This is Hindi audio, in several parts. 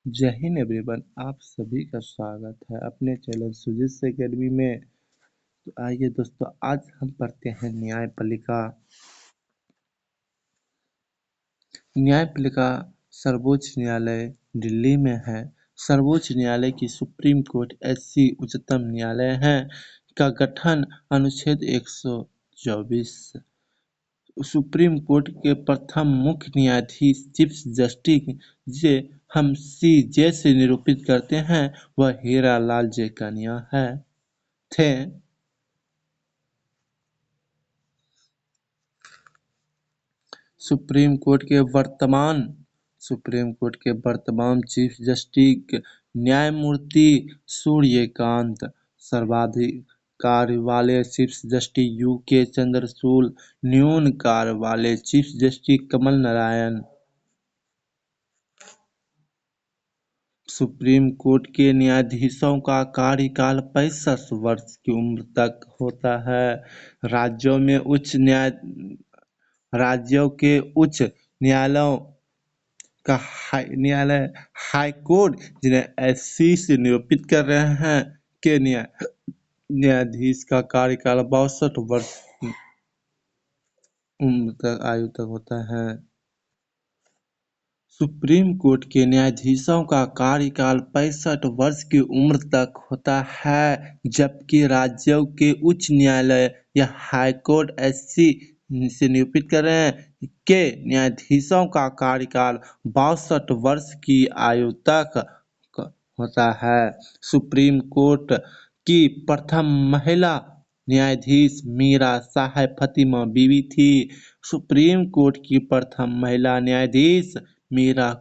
जय हिंद एवरीवन, आप सभी का स्वागत है अपने चैनल सुजीत एकेडमी में। तो आइए दोस्तों, आज हम पढ़ते हैं न्यायपालिका सर्वोच्च न्यायालय दिल्ली में है। सर्वोच्च न्यायालय की सुप्रीम कोर्ट ऐसी उच्चतम न्यायालय है का गठन अनुच्छेद 124 सुप्रीम कोर्ट के प्रथम मुख्य न्यायाधीश चीफ जस्टिस जिसे हम CJ से निरूपित करते हैं वह हीरा लाल जेकानिया थे। सुप्रीम कोर्ट के वर्तमान चीफ जस्टिस न्यायमूर्ति सूर्यकांत, सर्वाधिकार वाले चीफ जस्टिस UK चंद्रचूड़, न्यून कार्य वाले chief justice Kamal Narayan. Supreme court के न्यायाधीशों का कार्यकाल 65 वर्ष की उम्र तक होता है। राज्यों के उच्च न्यायालयों का हाई कोर्ट, जिन्हें SC से निरूपित कर रहे हैं, के न्यायाधीश का कार्यकाल 62 वर्ष की आयु तक होता है। सुप्रीम कोर्ट के न्यायाधीशों का कार्यकाल 65 वर्ष की उम्र तक होता है, जबकि राज्यों के उच्च न्यायालय या हाईकोर्ट SC से निरूपित कर रहे हैं के न्यायाधीशों का कार्यकाल 62 वर्ष की आयु तक होता है। सुप्रीम कोर्ट की प्रथम महिला न्यायाधीश मीरा साहेब फातिमा बीबी थी। सुप्रीम कोर्ट की प्रथम महिला न्यायाधीश मीरा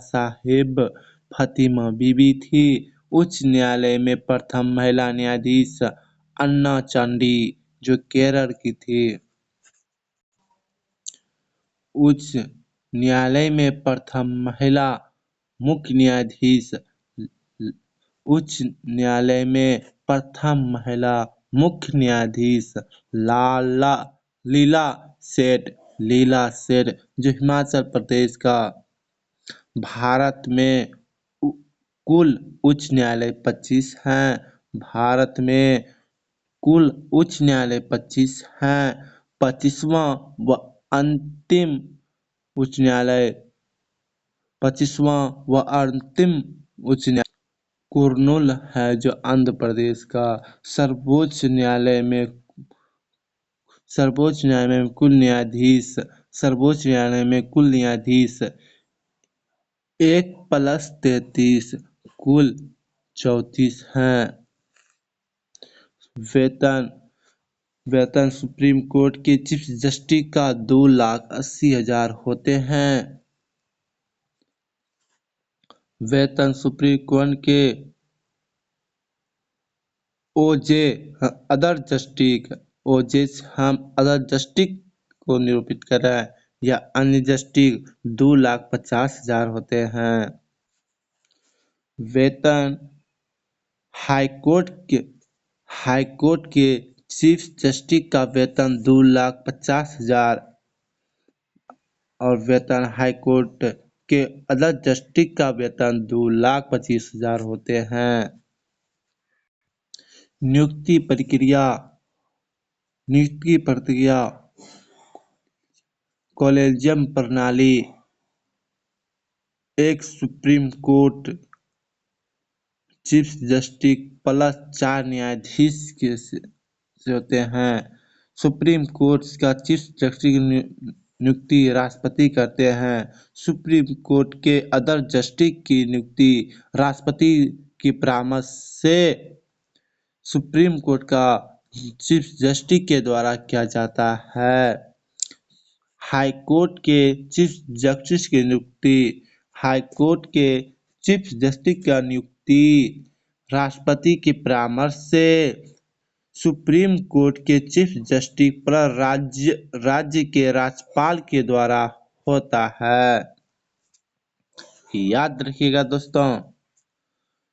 साहेब फातिमा बीबी थी। उच्च न्यायालय में प्रथम महिला न्यायाधीश अन्ना चांडी, जो केरल की थी। उच्च न्यायालय में प्रथम महिला मुख्य न्यायाधीश लीला सेठ, जो हिमाचल प्रदेश का। भारत में कुल उच्च न्यायालय 25 हैं। भारत में कुल उच्च न्यायालय 25 हैं। 25वां व अंतिम उच्च न्यायालय कुर्नूल है, जो आंध्र प्रदेश का। सर्वोच्च न्यायालय में कुल न्यायाधीश 1+33 कुल 34 हैं। वेतन सुप्रीम कोर्ट के चीफ जस्टिस का 2,80,000 होते हैं। वेतन सुप्रीम कोर्ट के अदर जस्टिस को निरूपित कर रहा है, या अन्य जस्टिस 2,50,000 होते हैं। वेतन हाईकोर्ट के चीफ जस्टिस का वेतन 2,50,000 और वेतन हाईकोर्ट के अदर जस्टिस का वेतन 2,25,000 होते हैं। नियुक्ति प्रक्रिया कॉलेजियम प्रणाली। एक supreme court chief justice plus 4 न्यायाधीश से होते हैं। सुप्रीम कोर्ट का चीफ जस्टिस की नियुक्ति राष्ट्रपति करते हैं। सुप्रीम कोर्ट के अदर जस्टिस की नियुक्ति राष्ट्रपति की परामर्श से सुप्रीम कोर्ट का चीफ जस्टिस के द्वारा किया जाता है। हाई कोर्ट के चीफ जस्टिस की नियुक्ति राष्ट्रपति की परामर्श से सुप्रीम कोर्ट के चीफ जस्टिस पर राज्य के राज्यपाल के द्वारा होता है। याद रखिएगा दोस्तों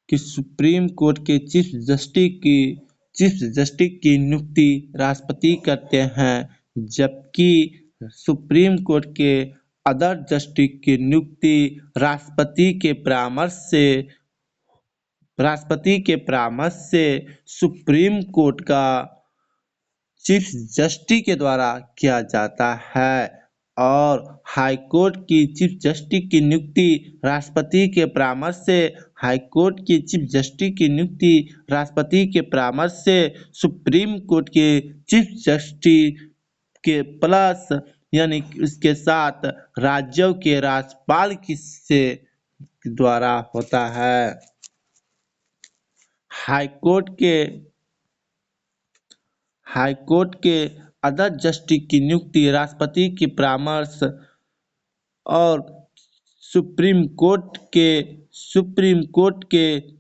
कि सुप्रीम कोर्ट के चीफ जस्टिस की नियुक्ति राष्ट्रपति करते हैं, जबकि सुप्रीम कोर्ट के अदर जस्टिस की नियुक्ति राष्ट्रपति के परामर्श से सुप्रीम कोर्ट का चीफ जस्टिस के द्वारा किया जाता है और हाई कोर्ट की चीफ जस्टिस की नियुक्ति राष्ट्रपति के परामर्श से हाई कोर्ट की चीफ जस्टिस की नियुक्ति राष्ट्रपति के परामर्श से सुप्रीम कोर्ट के चीफ जस्टिस के प्लस यानी उसके साथ राज्यों के राज्यपाल की से द्वारा होता है। हाई कोर्ट के अदर जस्टिस की नियुक्ति राष्ट्रपति के परामर्श और सुप्रीम कोर्ट के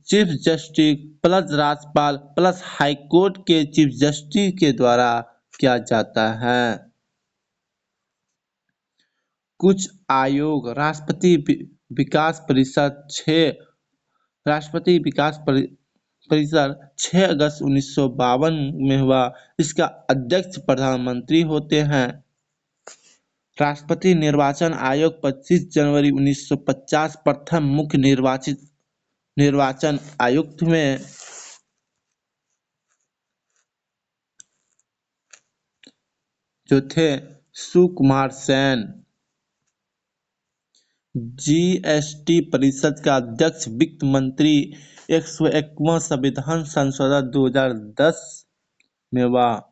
चीफ जस्टिस प्लस राज्यपाल प्लस हाई कोर्ट के चीफ जस्टिस के द्वारा किया जाता है। कुछ आयोग राष्ट्रपति विकास परिषद 6 अगस्त 1952 में हुआ। इसका अध्यक्ष प्रधानमंत्री होते हैं। राष्ट्रपति निर्वाचन आयोग 25 जनवरी 1950 प्रथम मुख्य निर्वाचन आयुक्त में जो थे सुकुमार सेन। जीएसटी परिषद का अध्यक्ष वित्त मंत्री 101वां संविधान संशोधन 2010 में हुआ।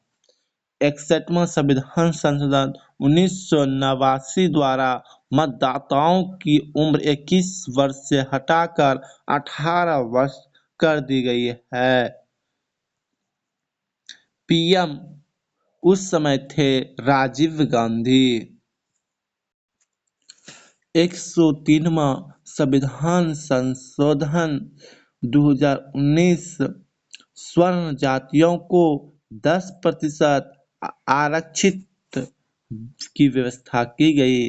61वां संविधान संशोधन 1989 द्वारा मतदाताओं की उम्र 21 वर्ष से हटाकर 18 वर्ष कर दी गई है। पीएम उस समय थे राजीव गांधी। 103वां संविधान संशोधन 2019 स्वर्ण जातियों को 10% आरक्षित की व्यवस्था की गई।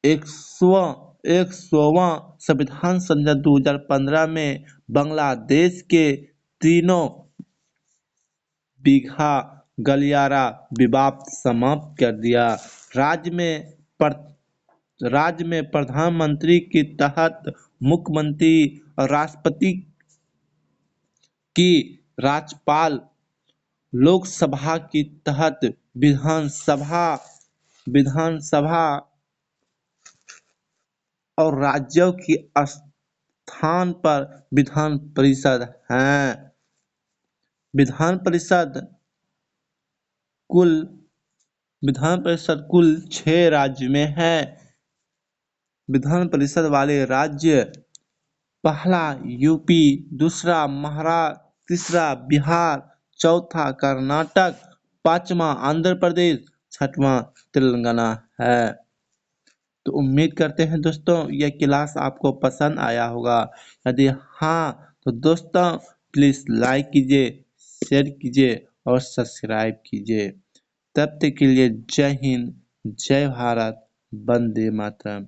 100वां संविधान संशोधन 2015 में बांग्लादेश के तीनों बीघा गलियारा विवाद समाप्त कर दिया। राज्य में प्रधानमंत्री के तहत मुख्यमंत्री और राष्ट्रपति की राज्यपाल, लोकसभा के तहत विधानसभा और राज्यों के स्थान पर विधान परिषद हैं। विधान परिषद कुल 6 राज्य में है। विधान परिषद वाले राज्य: पहला यूपी, दूसरा महाराष्ट्र, तीसरा बिहार, चौथा कर्नाटक, पांचवा आंध्र प्रदेश, छठवां तेलंगाना है। तो उम्मीद करते हैं दोस्तों यह क्लास आपको पसंद आया होगा। यदि हाँ तो दोस्तों प्लीज लाइक कीजिए, शेयर कीजिए और सब्सक्राइब कीजिए। तब तक के लिए जय हिंद, जय भारत, वंदे मातरम।